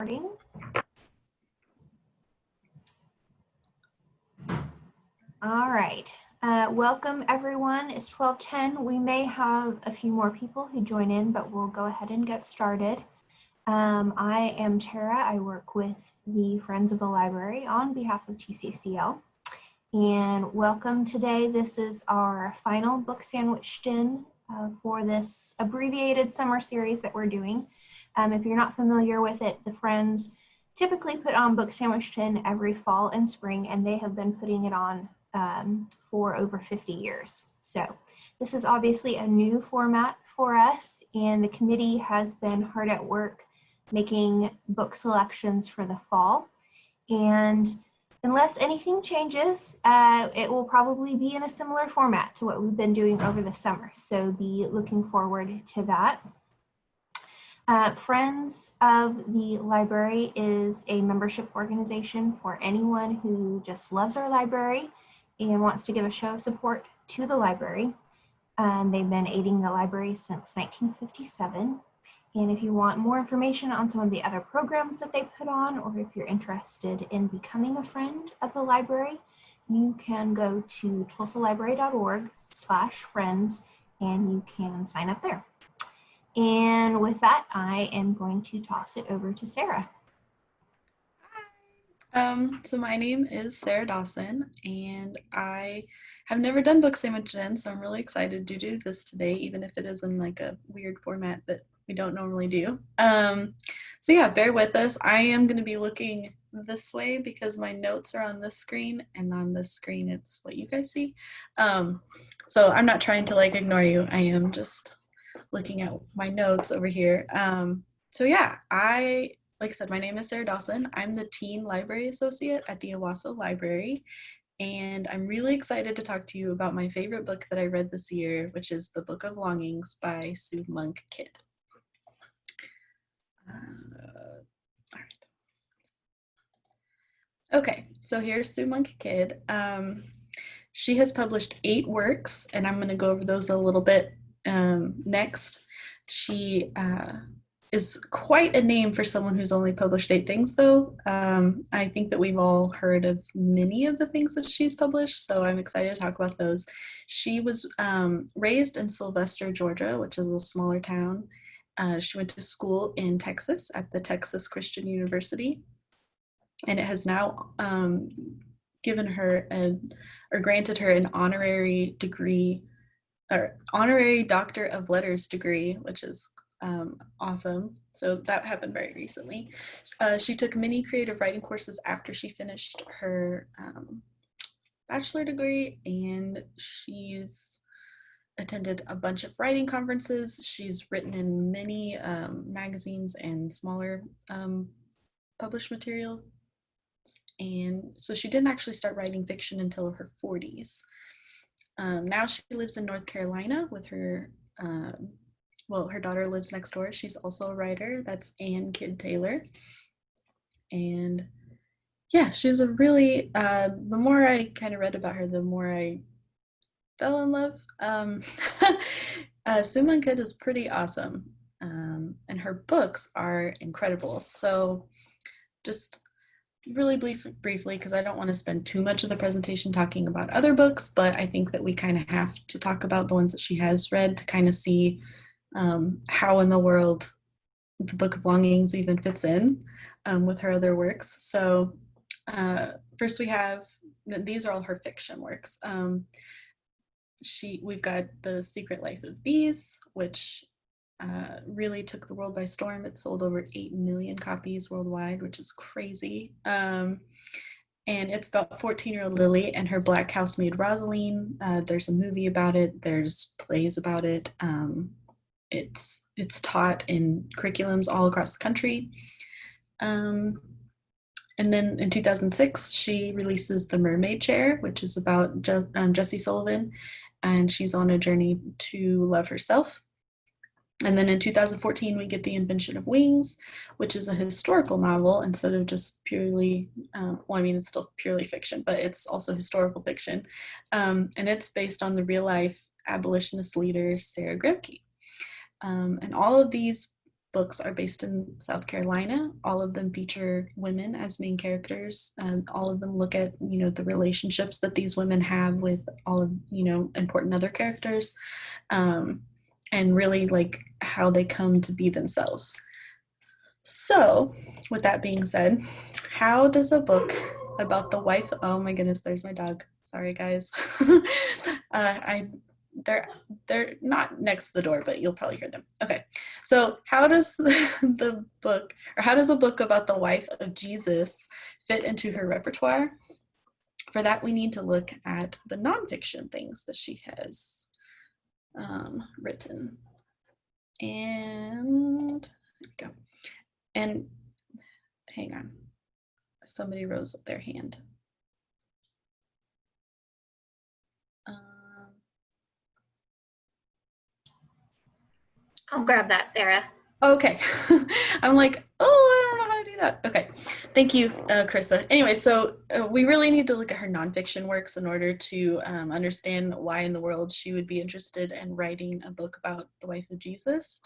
Recording. All right. Welcome everyone. It's 12:10. We may have a few more people who join in, but we'll go ahead and get started. I am Tara. I work with the Friends of the Library on behalf of TCCL. And welcome today. This is our final book sandwiched in for this abbreviated summer series that we're doing. If you're not familiar with it, the Friends typically put on Book Sandwiched In every fall and spring, and they have been putting it on for over 50 years. So this is obviously a new format for us, and the committee has been hard at work making book selections for the fall. And unless anything changes, it will probably be in a similar format to what we've been doing over the summer. So be looking forward to that. Friends of the Library is a membership organization for anyone who just loves our library and wants to give a show of support to the library. They've been aiding the library since 1957. And if you want more information on some of the other programs that they put on, or if you're interested in becoming a friend of the library, you can go to tulsalibrary.org/friends and you can sign up there. And with that, I am going to toss it over to Sarah. Hi. So my name is Sarah Dawson, and I have never done Book Sandwiched In, so I'm really excited to do this today, even if it is in like a weird format that we don't normally do. So yeah, bear with us. I am going to be looking this way because my notes are on this screen, and on this screen it's what you guys see. So I'm not trying to like ignore you. I am just looking at my notes over here. So yeah, like I said, my name is Sarah Dawson. I'm the Teen Library Associate at the Owasso Library, and I'm really excited to talk to you about my favorite book that I read this year, which is The Book of Longings by Sue Monk Kidd. All right. Okay, so here's Sue Monk Kidd. She has published 8 works, and I'm going to go over those a little bit next. She is quite a name for someone who's only published 8 things, though. I think that we've all heard of many of the things that she's published, so I'm excited to talk about those. She was raised in Sylvester, Georgia, which is a smaller town. She went to school in Texas at the Texas Christian University, and it has now given her or granted her an honorary degree, or honorary Doctor of Letters degree, which is awesome. So that happened very recently. She took many creative writing courses after she finished her bachelor degree, and she's attended a bunch of writing conferences. She's written in many magazines and smaller published material. And so she didn't actually start writing fiction until her 40s. Now she lives in North Carolina with her, her daughter lives next door. She's also a writer. That's Ann Kidd Taylor. And yeah, she's a really, the more I kind of read about her, the more I fell in love. Sue Monk Kidd is pretty awesome. And her books are incredible. So just really briefly, because I don't want to spend too much of the presentation talking about other books, but I think that we kind of have to talk about the ones that she has read to kind of see how in the world the Book of Longings even fits in with her other works. So first we have, these are all her fiction works. We've got The Secret Life of Bees, which really took the world by storm. It sold over 8 million copies worldwide, which is crazy. And it's about 14-year-old Lily and her black housemaid Rosaline. There's a movie about it. There's plays about it. It's taught in curriculums all across the country. And then in 2006, she releases The Mermaid Chair, which is about Jessie Sullivan, and she's on a journey to love herself. And then in 2014, we get The Invention of Wings, which is a historical novel instead of just purely, it's still purely fiction, but it's also historical fiction. And it's based on the real life abolitionist leader, Sarah Grimke. And all of these books are based in South Carolina. All of them feature women as main characters, and all of them look at, the relationships that these women have with all of, important other characters, and really like how they come to be themselves. So, with that being said, how does a book about the wife? Oh my goodness, there's my dog. Sorry, guys. They're not next to the door, but you'll probably hear them. Okay, so how does how does a book about the wife of Jesus fit into her repertoire? For that, we need to look at the nonfiction things that she has written. And there we go. And hang on, somebody rose up their hand. I'll grab that, Sarah. Okay. I'm like, oh, I don't know how to do that. Okay. Thank you, Krista. Anyway, so we really need to look at her nonfiction works in order to understand why in the world she would be interested in writing a book about the wife of Jesus.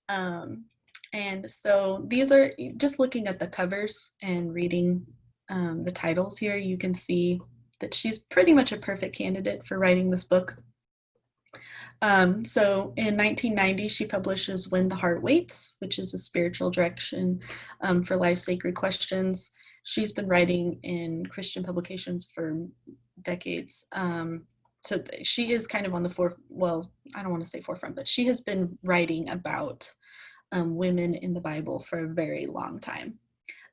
And so these are just looking at the covers and reading the titles here. You can see that she's pretty much a perfect candidate for writing this book. So in 1990, she publishes When the Heart Waits, which is a spiritual direction for life's sacred questions. She's been writing in Christian publications for decades. So she is kind of on the I don't want to say forefront, but she has been writing about women in the Bible for a very long time.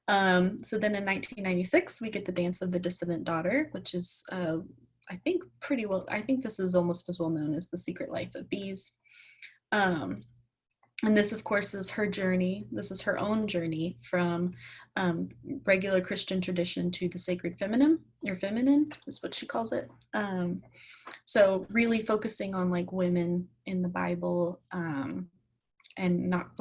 So then in 1996, we get The Dance of the Dissident Daughter, which is I think this is almost as well known as The Secret Life of Bees. And this, of course, is her journey. This is her own journey from regular Christian tradition to the sacred feminine, or feminine is what she calls it. So really focusing on like women in the Bible, and not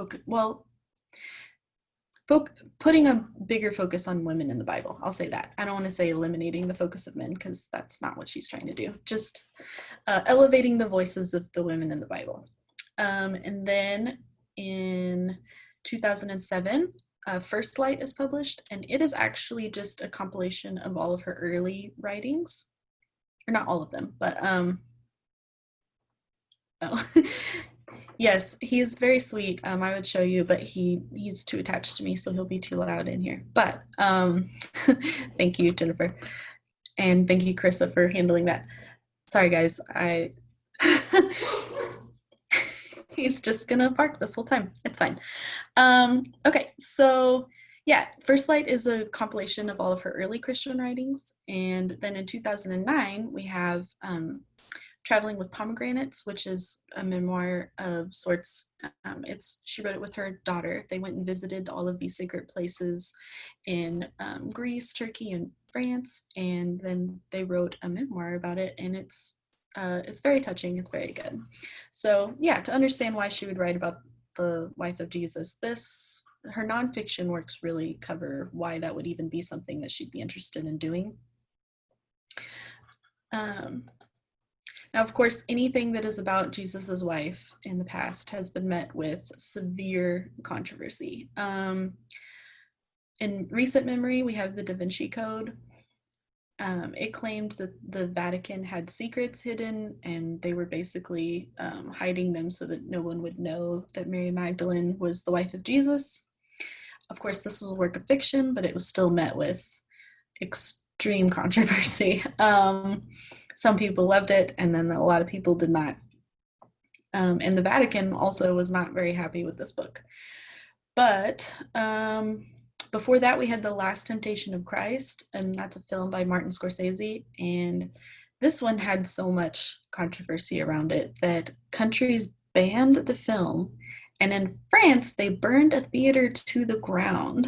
putting a bigger focus on women in the Bible. I'll say that. I don't want to say eliminating the focus of men, because that's not what she's trying to do. Just elevating the voices of the women in the Bible. And then in 2007, First Light is published, and it is actually just a compilation of all of her early writings. Or not all of them, but yes, he's very sweet. I would show you, but he's too attached to me, so he'll be too loud in here. But thank you, Jennifer. And thank you, Carissa, for handling that. Sorry, guys. He's just gonna bark this whole time. It's fine. Okay, so yeah, First Light is a compilation of all of her early Christian writings. And then in 2009, we have Traveling with Pomegranates, which is a memoir of sorts. She wrote it with her daughter. They went and visited all of these sacred places in Greece, Turkey, and France, and then they wrote a memoir about it, and it's very touching. It's very good. So yeah, to understand why she would write about the wife of Jesus, her nonfiction works really cover why that would even be something that she'd be interested in doing. Now, of course, anything that is about Jesus's wife in the past has been met with severe controversy. In recent memory, we have the Da Vinci Code. It claimed that the Vatican had secrets hidden, and they were basically hiding them so that no one would know that Mary Magdalene was the wife of Jesus. Of course, this was a work of fiction, but it was still met with extreme controversy. Some people loved it, and then a lot of people did not. And the Vatican also was not very happy with this book. But before that, we had The Last Temptation of Christ, and that's a film by Martin Scorsese. And this one had so much controversy around it that countries banned the film. And in France, they burned a theater to the ground.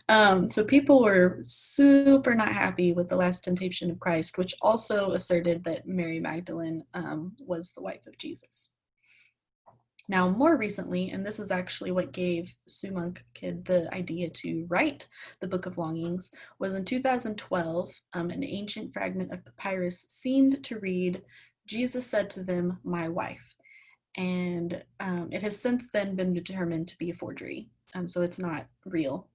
So people were super not happy with The Last Temptation of Christ, which also asserted that Mary Magdalene was the wife of Jesus. Now, more recently, and this is actually what gave Sue Monk Kidd the idea to write the Book of Longings, was in 2012, an ancient fragment of papyrus seemed to read, "Jesus said to them, my wife." and it has since then been determined to be a forgery, so it's not real.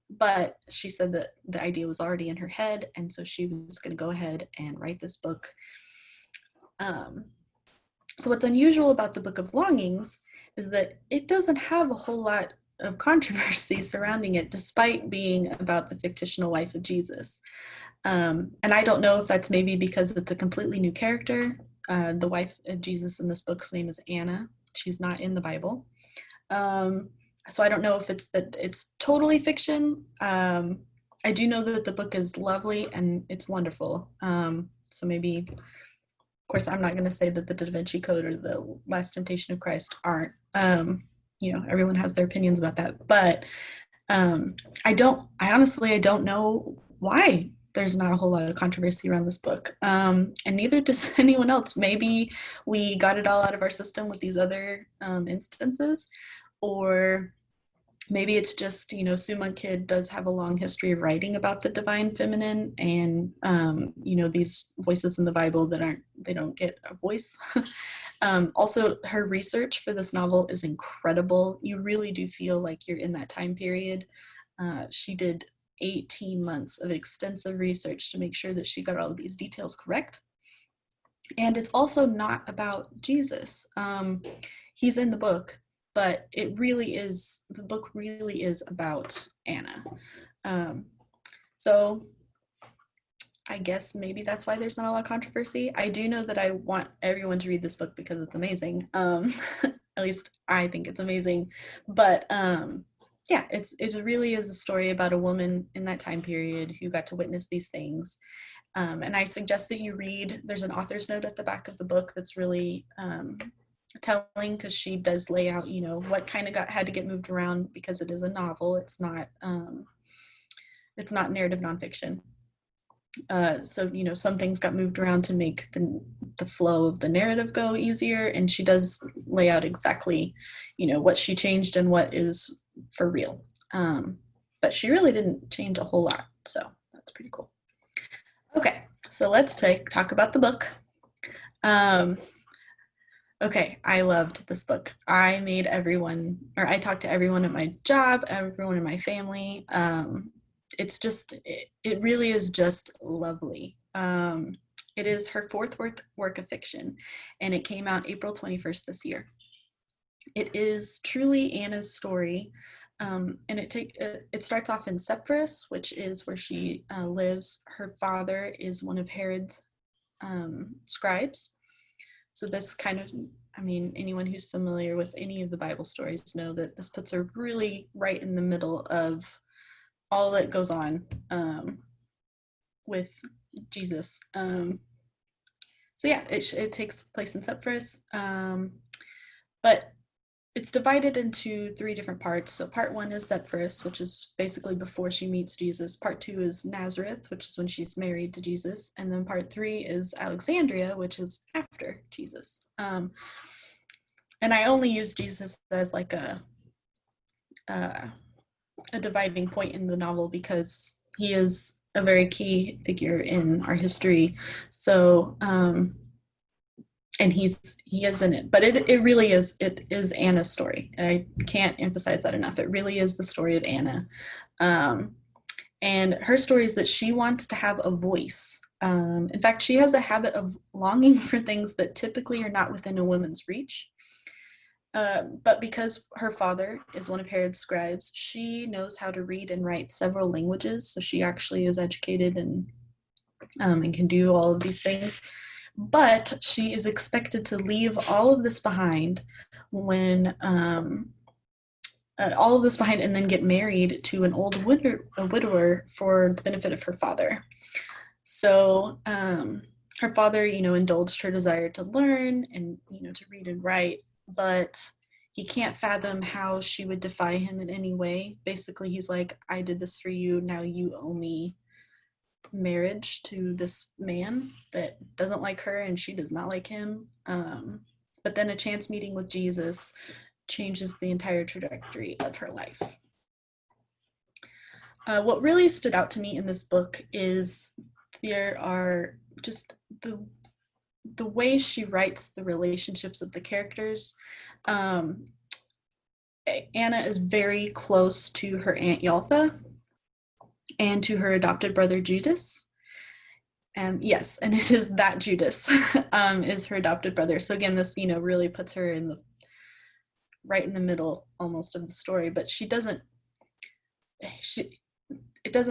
But she said that the idea was already in her head, and so she was going to go ahead and write this book. So what's unusual about the Book of Longings is that it doesn't have a whole lot of controversy surrounding it, despite being about the fictional wife of Jesus. And I don't know if that's maybe because it's a completely new character. The wife of Jesus in this book's name is Anna. She's not in the Bible. So I don't know if it's that it's totally fiction. I do know that the book is lovely and it's wonderful. So maybe, of course, I'm not going to say that the Da Vinci Code or the Last Temptation of Christ aren't. Everyone has their opinions about that, but I honestly don't know why there's not a whole lot of controversy around this book. And neither does anyone else. Maybe we got it all out of our system with these other instances, or maybe it's just, Sue Monk Kidd does have a long history of writing about the divine feminine and, these voices in the Bible they don't get a voice. Also, her research for this novel is incredible. You really do feel like you're in that time period. She did 18 months of extensive research to make sure that she got all of these details correct. And it's also not about Jesus. He's in the book, but the book really is about Anna. So I guess maybe that's why there's not a lot of controversy. I do know that I want everyone to read this book because it's amazing. At least I think it's amazing. But yeah, it really is a story about a woman in that time period who got to witness these things. And I suggest that you read, there's an author's note at the back of the book that's really telling, because she does lay out, what kind of had to get moved around, because it is a novel. It's not narrative nonfiction. So some things got moved around to make the flow of the narrative go easier, and she does lay out exactly what she changed and what is for real. But she really didn't change a whole lot, so that's pretty cool. Okay, so let's talk about the book. Okay, I loved this book. I talked to everyone at my job, everyone in my family. It really is just lovely. It is her fourth work of fiction, and it came out April 21st this year. It is truly Anna's story, and it starts off in Sepphoris, which is where she lives. Her father is one of Herod's scribes. So this anyone who's familiar with any of the Bible stories know that this puts her really right in the middle of all that goes on with Jesus. So yeah, it takes place in Sepphoris, but it's divided into 3 different parts. So part 1 is Sepphoris, which is basically before she meets Jesus. Part 2 is Nazareth, which is when she's married to Jesus. And then part 3 is Alexandria, which is after Jesus. And I only use Jesus as like a dividing point in the novel because he is a very key figure in our history. So, and he is in it, but it really is Anna's story. I can't emphasize that enough. It really is the story of Anna, and her story is that she wants to have a voice. In fact, she has a habit of longing for things that typically are not within a woman's reach. But because her father is one of Herod's scribes, she knows how to read and write several languages. So she actually is educated and can do all of these things. But she is expected to leave all of this behind and then get married to an old widower for the benefit of her father. So her father, indulged her desire to learn and, to read and write, but he can't fathom how she would defy him in any way. Basically, he's like, I did this for you, now you owe me marriage to this man that doesn't like her and she does not like him. But then a chance meeting with Jesus changes the entire trajectory of her life. What really stood out to me in this book is there are just the way she writes the relationships of the characters, um, Anna is very close to her Aunt Yaltha and to her adopted brother Judas. And yes, and it is that Judas is her adopted brother. So again, this, really puts her in the right in the middle almost of the story, but it doesn't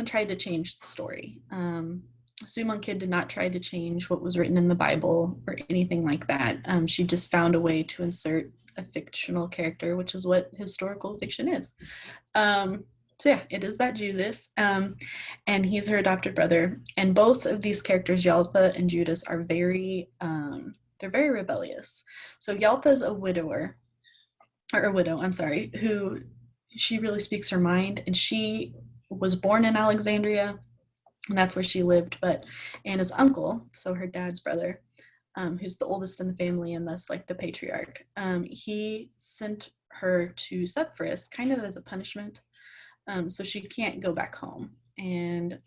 try to change the story. Suman Kid did not try to change what was written in the Bible or anything like that. She just found a way to insert a fictional character, which is what historical fiction is. So yeah, it is that Judas, and he's her adopted brother. And both of these characters, Yaltha and Judas, are they're very rebellious. So Yaltha's a widow, I'm sorry, who she really speaks her mind, and she was born in Alexandria, and that's where she lived. But Anna's uncle, so her dad's brother, who's the oldest in the family and thus like the patriarch, he sent her to Sepphoris kind of as a punishment, so she can't go back home. And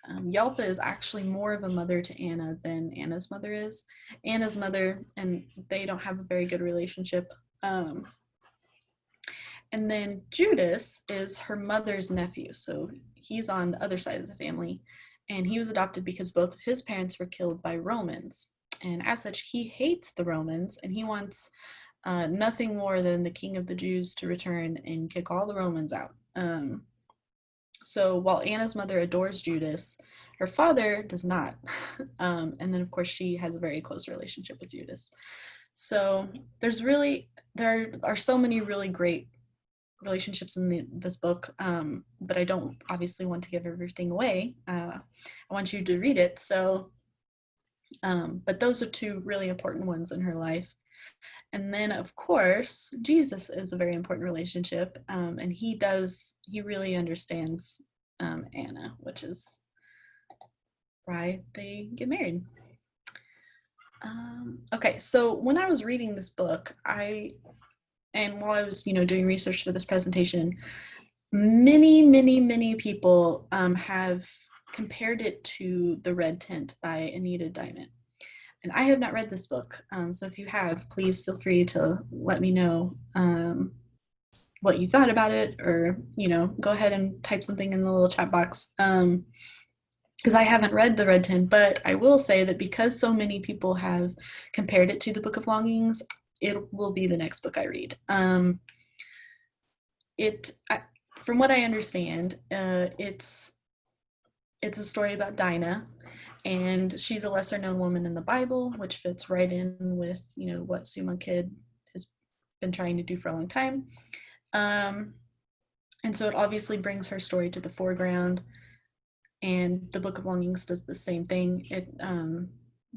Yaltha is actually more of a mother to Anna than Anna's mother is. Anna's mother, and they don't have a very good relationship. And then Judas is her mother's nephew, so he's on the other side of the family, and he was adopted because both of his parents were killed by Romans. And as such, he hates the Romans, and he wants nothing more than the king of the Jews to return and kick all the Romans out. So while Anna's mother adores Judas, her father does not. And then, of course, she has a very close relationship with Judas. So there are so many really great relationships in this book, but I don't obviously want to give everything away. I want you to read it. So, but those are two really important ones in her life. And then, of course, Jesus is a very important relationship, and he really understands Anna, which is why they get married. Okay, so when I was reading this book, and while I was, doing research for this presentation, many people have compared it to The Red Tent by Anita Diamond. And I have not read this book, so if you have, please feel free to let me know what you thought about it, or, go ahead and type something in the little chat box, because I haven't read The Red Tent, but I will say that because so many people have compared it to the Book of Longings, it will be the next book I read. From what I understand, it's a story about Dinah, and she's a lesser known woman in the Bible, which fits right in with, what Suman Kid has been trying to do for a long time. And so it obviously brings her story to the foreground, and the Book of Longings does the same thing. It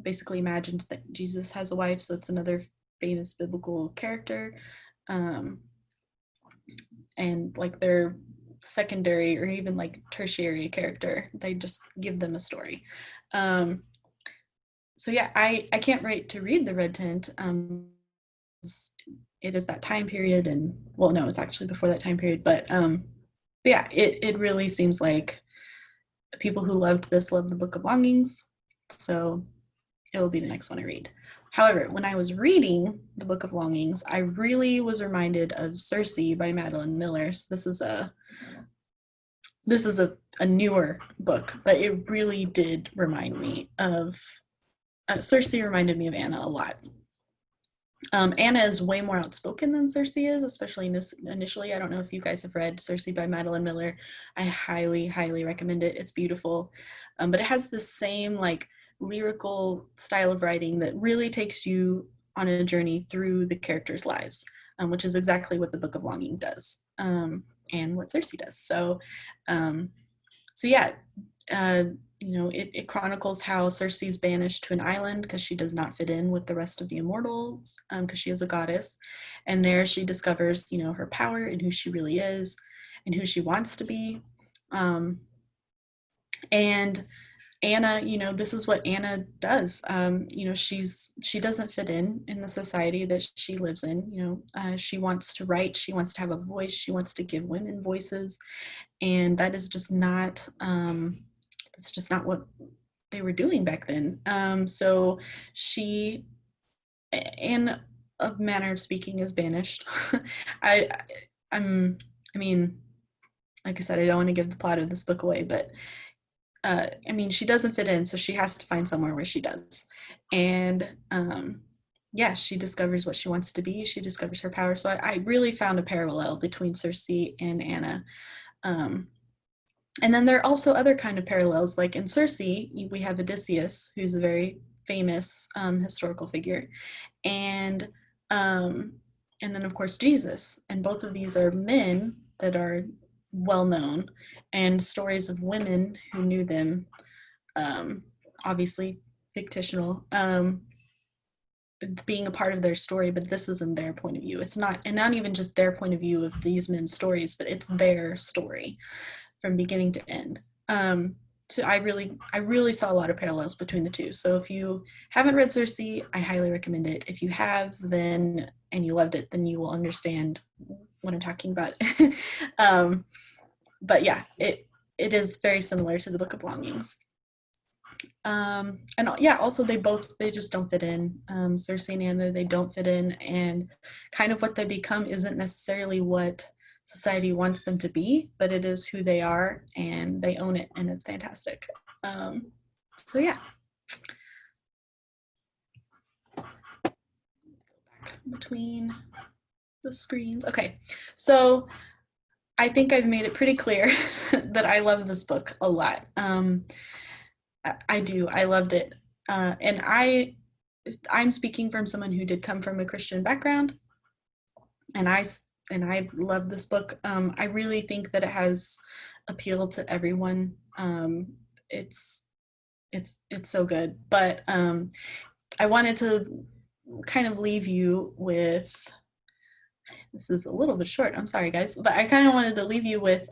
basically imagines that Jesus has a wife, so it's another famous biblical character, and like their secondary or even like tertiary character, they just give them a story. So yeah, I can't wait to read The Red Tent. It is that time period, and well, no, it's actually before that time period, but yeah, it really seems like people who loved this love the Book of Longings, so it'll be the next one I read. However, when I was reading the Book of Longings, I really was reminded of Circe by Madeline Miller. So this is a newer book, but it really did remind me of Circe. Reminded me of Anna a lot. Anna is way more outspoken than Circe is, especially initially. I don't know if you guys have read Circe by Madeline Miller. I highly recommend it. It's beautiful, but it has the same like lyrical style of writing that really takes you on a journey through the characters' lives, which is exactly what the Book of Longing does, and what Circe does. So yeah, it chronicles how Circe is banished to an island because she does not fit in with the rest of the immortals, because she is a goddess, and there she discovers, her power and who she really is and who she wants to be. And Anna, this is what Anna does. She doesn't fit in the society that she lives in. She wants to write, she wants to have a voice, she wants to give women voices, and that is just not that's just not what they were doing back then. So she, in a manner of speaking, is banished. I I'm I mean, like I said, I don't want to give the plot of this book away, but I mean, she doesn't fit in, so she has to find somewhere where she does. And yeah, she discovers what she wants to be. She discovers her power. So I really found a parallel between Circe and Anna. Um, and then there are also other kind of parallels, like in Circe, we have Odysseus, who's a very famous historical figure, and um, and then of course Jesus. And both of these are men that are well known, and stories of women who knew them, um, obviously fictional, being a part of their story, but this isn't their point of view. It's not, and not even just their point of view of these men's stories, but it's their story from beginning to end. So I really saw a lot of parallels between the two. So if you haven't read Circe, I highly recommend it. If you have, then and you loved it, then you will understand what I'm talking about. But yeah, it is very similar to the Book of Longings. And yeah, also they just don't fit in. Circe and Anna, they don't fit in, and kind of what they become isn't necessarily what society wants them to be, but it is who they are, and they own it, and it's fantastic. So yeah. Between the screens. Okay, so I think I've made it pretty clear that I love this book a lot. I do. I loved it, and I'm speaking from someone who did come from a Christian background, and I love this book. I really think that it has appeal to everyone. It's so good, but I wanted to kind of leave you with, this is a little bit short, I'm sorry guys, but I kind of wanted to leave you with,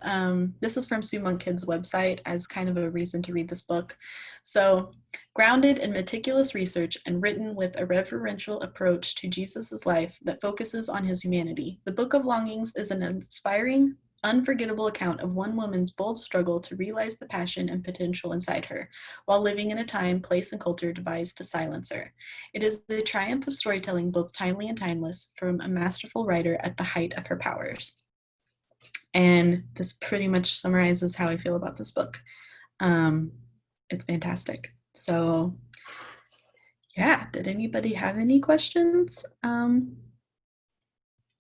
this is from Sue Monk-Kidd's website as kind of a reason to read this book. So, grounded in meticulous research and written with a reverential approach to Jesus's life that focuses on his humanity, the Book of Longings is an inspiring, unforgettable account of one woman's bold struggle to realize the passion and potential inside her, while living in a time, place, and culture devised to silence her. It is the triumph of storytelling, both timely and timeless, from a masterful writer at the height of her powers. And this pretty much summarizes how I feel about this book. It's fantastic. So, yeah, did anybody have any questions? I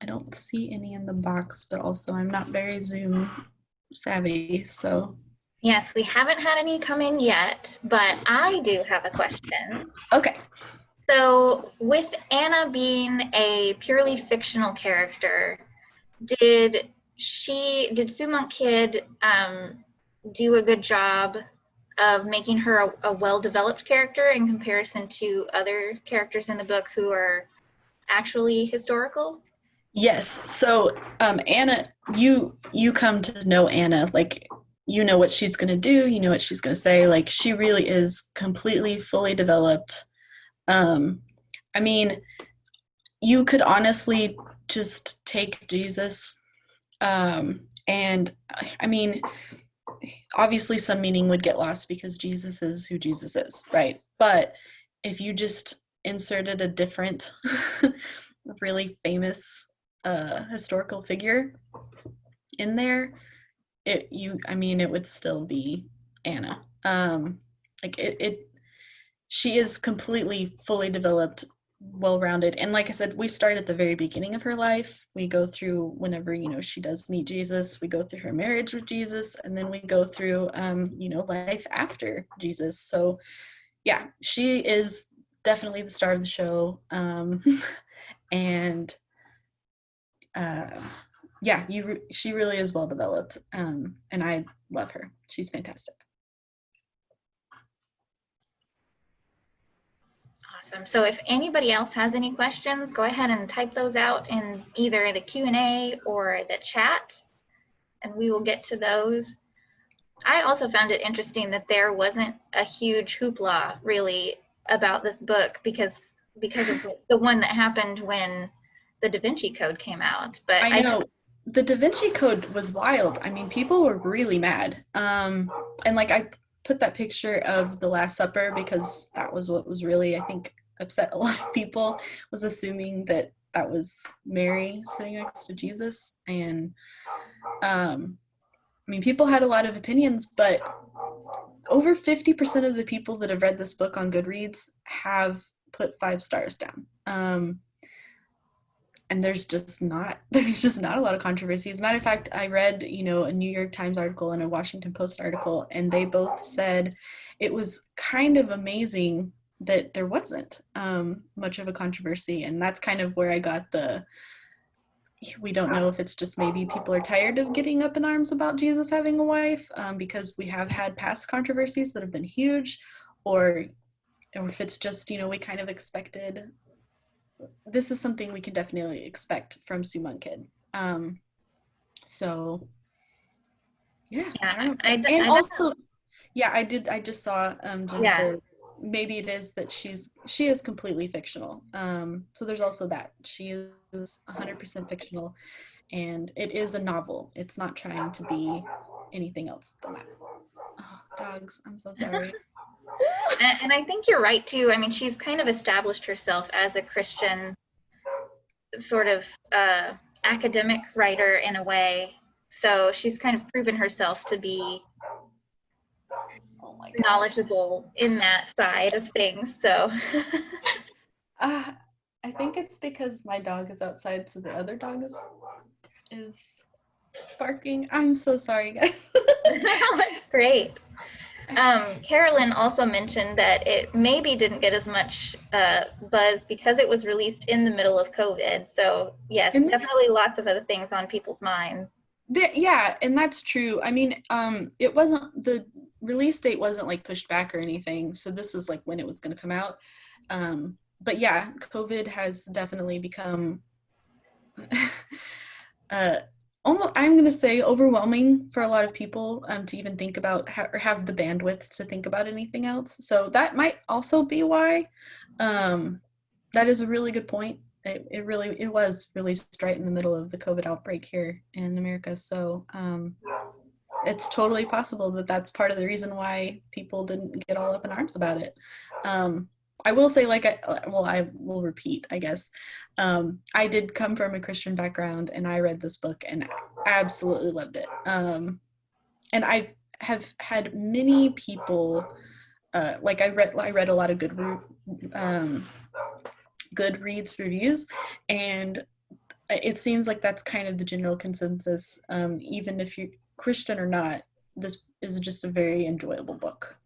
don't see any in the box, but also I'm not very Zoom savvy, so. Yes, we haven't had any come in yet, but I do have a question. Okay. So with Anna being a purely fictional character, did Sue Monk-Kidd do a good job of making her a well-developed character in comparison to other characters in the book who are actually historical? Yes. So, Anna, you come to know Anna, like, you know what she's going to do, you know what she's going to say. Like, she really is completely, fully developed. I mean, you could honestly just take Jesus, and I mean, obviously some meaning would get lost because Jesus is who Jesus is, right? But if you just inserted a different, really famous historical figure in there, it would still be Anna. Like she is completely fully developed, well-rounded, and like I said, we start at the very beginning of her life. We go through whenever she does meet Jesus. We go through her marriage with Jesus, and then we go through life after Jesus. So yeah, she is definitely the star of the show, and yeah, she really is well developed, and I love her. She's fantastic. Awesome. So if anybody else has any questions, go ahead and type those out in either the Q&A or the chat, and we will get to those. I also found it interesting that there wasn't a huge hoopla really about this book because of the one that happened when the Da Vinci Code came out. But I know the Da Vinci Code was wild. I mean, people were really mad. And like put that picture of the Last Supper because that was what was really, I think, upset a lot of people, was assuming that that was Mary sitting next to Jesus. And I mean, people had a lot of opinions, but over 50% of the people that have read this book on Goodreads have put 5 stars down. And there's just not a lot of controversy. As a matter of fact, I read, a New York Times article and a Washington Post article, and they both said it was kind of amazing that there wasn't much of a controversy. And that's kind of where I got we don't know if it's just maybe people are tired of getting up in arms about Jesus having a wife, because we have had past controversies that have been huge, or if it's just, we kind of expected. This is something we can definitely expect from Sue Monk Kid. So yeah, I don't know. And also, yeah, I just saw Jennifer. Maybe it is that she is completely fictional. So there's also that. She is 100% fictional, and it is a novel. It's not trying to be anything else than that. Oh, dogs, I'm so sorry. And I think you're right too. I mean, she's kind of established herself as a Christian sort of academic writer in a way. So she's kind of proven herself to be knowledgeable in that side of things. So I think it's because my dog is outside, so the other dog is barking. I'm so sorry, guys. That's great. Carolyn also mentioned that it maybe didn't get as much buzz because it was released in the middle of COVID. So yes, definitely lots of other things on people's minds. Yeah, and that's true. I mean, it wasn't, the release date wasn't like pushed back or anything. So this is like when it was going to come out. But yeah, COVID has definitely become almost, I'm going to say, overwhelming for a lot of people to even think about or have the bandwidth to think about anything else. So that might also be why. That is a really good point. It was released right in the middle of the COVID outbreak here in America. So it's totally possible that that's part of the reason why people didn't get all up in arms about it. I will say, I will repeat, I guess. I did come from a Christian background, and I read this book and absolutely loved it. And I have had many people, I read a lot of Goodreads reviews, and it seems like that's kind of the general consensus. Even if you're Christian or not, this is just a very enjoyable book.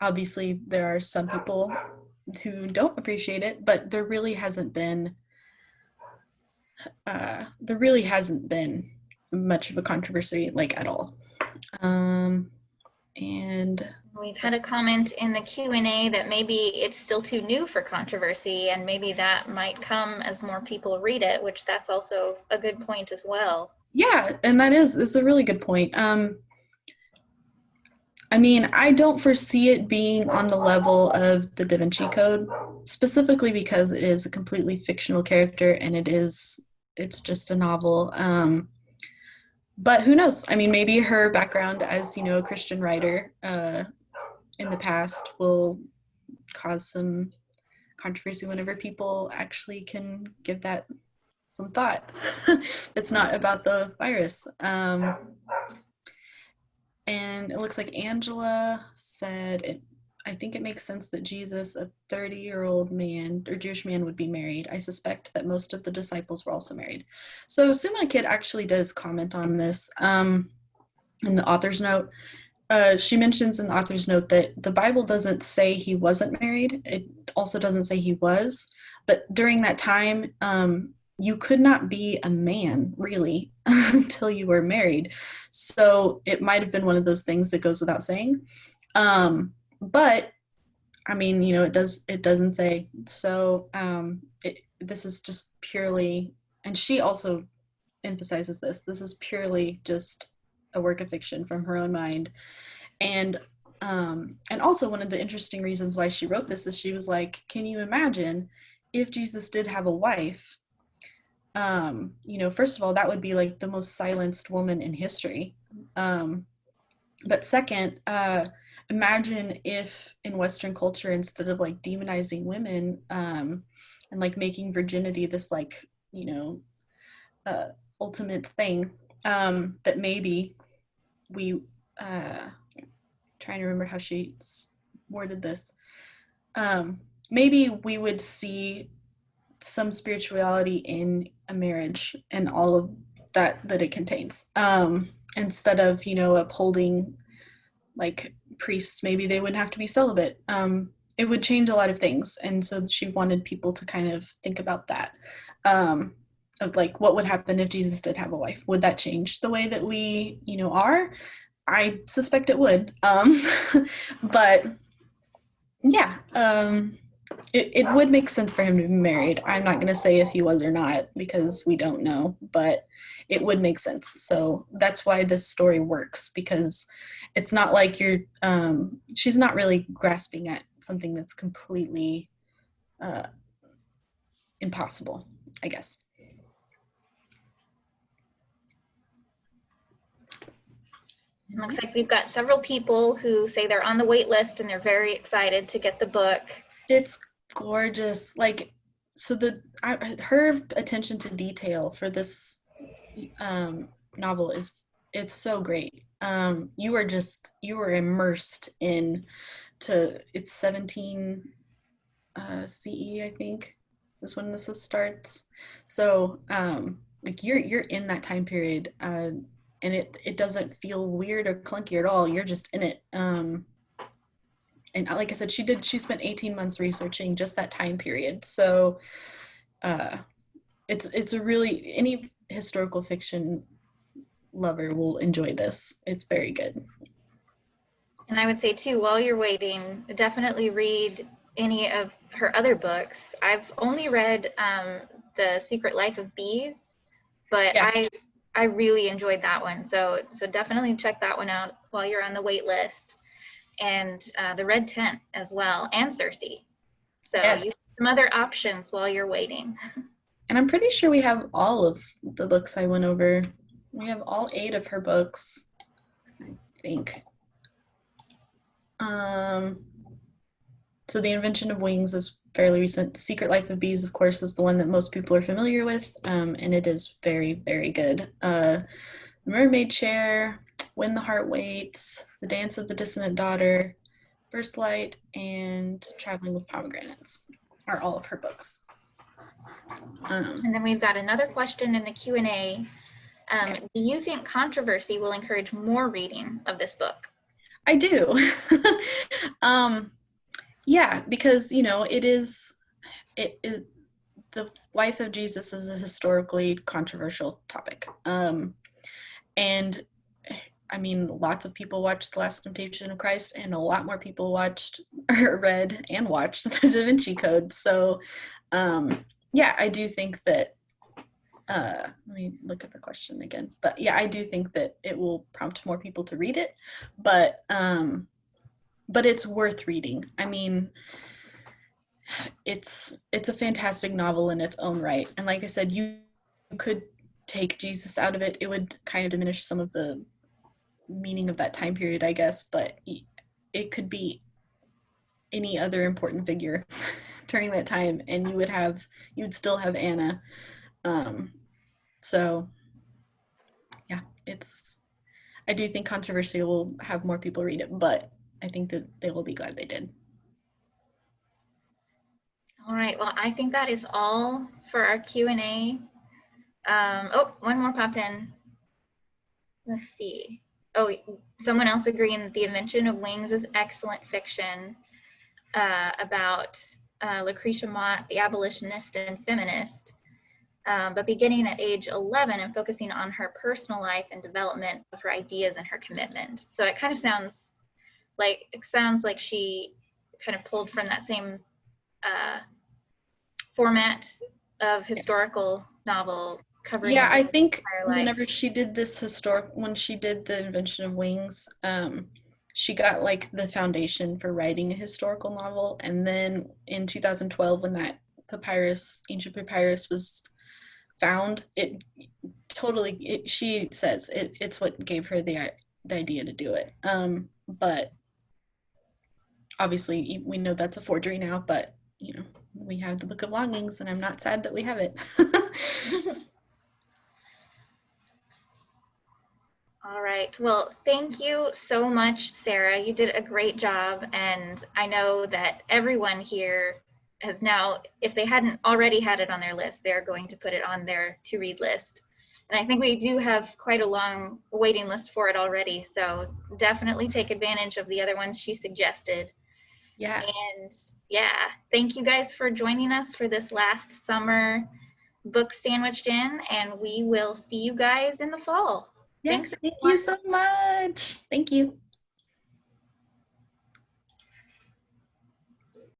Obviously, there are some people who don't appreciate it, but there really hasn't been much of a controversy, at all. And we've had a comment in the Q&A that maybe it's still too new for controversy, and maybe that might come as more people read it, which that's also a good point as well. Yeah, and it's a really good point. I mean, I don't foresee it being on the level of the Da Vinci Code, specifically because it is a completely fictional character and it's just a novel. But who knows? I mean, maybe her background as, a Christian writer in the past will cause some controversy whenever people actually can give that some thought. It's not about the virus. And it looks like Angela said, I think it makes sense that Jesus, a 30-year-old man or Jewish man, would be married. I suspect that most of the disciples were also married. So Sue Monk Kid actually does comment on this in the author's note. She mentions in the author's note that the Bible doesn't say he wasn't married. It also doesn't say he was. But during that time, you could not be a man, really, until you were married. So it might have been one of those things that goes without saying. But, I mean, it doesn't say. So this is just purely, and she also emphasizes this is purely just a work of fiction from her own mind. And also one of the interesting reasons why she wrote this is she was like, can you imagine if Jesus did have a wife? First of all, that would be like the most silenced woman in history. But second, imagine if in Western culture, instead of like demonizing women, and like making virginity this like, you know, ultimate thing, that maybe we, trying to remember how she worded this, maybe we would see some spirituality in a marriage and all of that it contains, instead of, you know, upholding like priests, maybe they wouldn't have to be celibate. It would change a lot of things, and so she wanted people to kind of think about that, of like what would happen if Jesus did have a wife. Would that change the way that we, you know, are? I suspect it would. But yeah, it would make sense for him to be married. I'm not going to say if he was or not because we don't know, but it would make sense. So that's why this story works, because it's not like she's not really grasping at something that's completely impossible, I guess. It looks like we've got several people who say they're on the wait list and they're very excited to get the book. It's gorgeous. Like, so her attention to detail for this novel it's so great. You were immersed it's 17 CE, I think, is when this starts. So like you're in that time period, and it doesn't feel weird or clunky at all. You're just in it. And like I said, she spent 18 months researching just that time period. So it's a really, any historical fiction lover will enjoy this. It's very good. And I would say too, while you're waiting, definitely read any of her other books. I've only read The Secret Life of Bees, but yeah. I really enjoyed that one. So definitely check that one out while you're on the wait list. And The Red Tent as well, and Circe. So yes. You have some other options while you're waiting. And I'm pretty sure we have all of the books I went over. We have all 8 of her books, I think. So The Invention of Wings is fairly recent. The Secret Life of Bees, of course, is the one that most people are familiar with, and it is very, very good. The Mermaid Chair, When the Heart Waits, The Dance of the Dissident Daughter, First Light, and Traveling with Pomegranates are all of her books. And then we've got another question in the Q&A. Okay. Do you think controversy will encourage more reading of this book? I do. Yeah, because, you know, the life of Jesus is a historically controversial topic. And I mean, lots of people watched The Last Temptation of Christ, and a lot more people read and watched the Da Vinci Code. So, yeah, I do think that, let me look at the question again. But yeah, I do think that it will prompt more people to read it, but it's worth reading. I mean, it's a fantastic novel in its own right. And like I said, you could take Jesus out of it. It would kind of diminish some of the meaning of that time period, I guess, but it could be any other important figure during that time, and you would still have Anna. So yeah, I do think controversy will have more people read it, but I think that they will be glad they did. All right, well, I think that is all for our Q&A. One more popped in. Let's see. Oh, someone else agreeing that The Invention of Wings is excellent fiction about Lucretia Mott, the abolitionist and feminist, but beginning at age 11 and focusing on her personal life and development of her ideas and her commitment. So it kind of sounds like she kind of pulled from that same format of historical novel covering. Yeah, I think whenever she did when she did The Invention of Wings, she got like the foundation for writing a historical novel. And then in 2012, when that ancient papyrus was found, she says it's what gave her the the idea to do it. But obviously we know that's a forgery now, but you know, we have the Book of Longings and I'm not sad that we have it. All right. Well, thank you so much, Sarah. You did a great job. And I know that everyone here has now, if they hadn't already had it on their list, they're going to put it on their to read list. And I think we do have quite a long waiting list for it already. So definitely take advantage of the other ones she suggested. Yeah. And yeah, thank you guys for joining us for this last summer book sandwiched in. And we will see you guys in the fall. Yeah, Thanks. thank you so much. Thank you.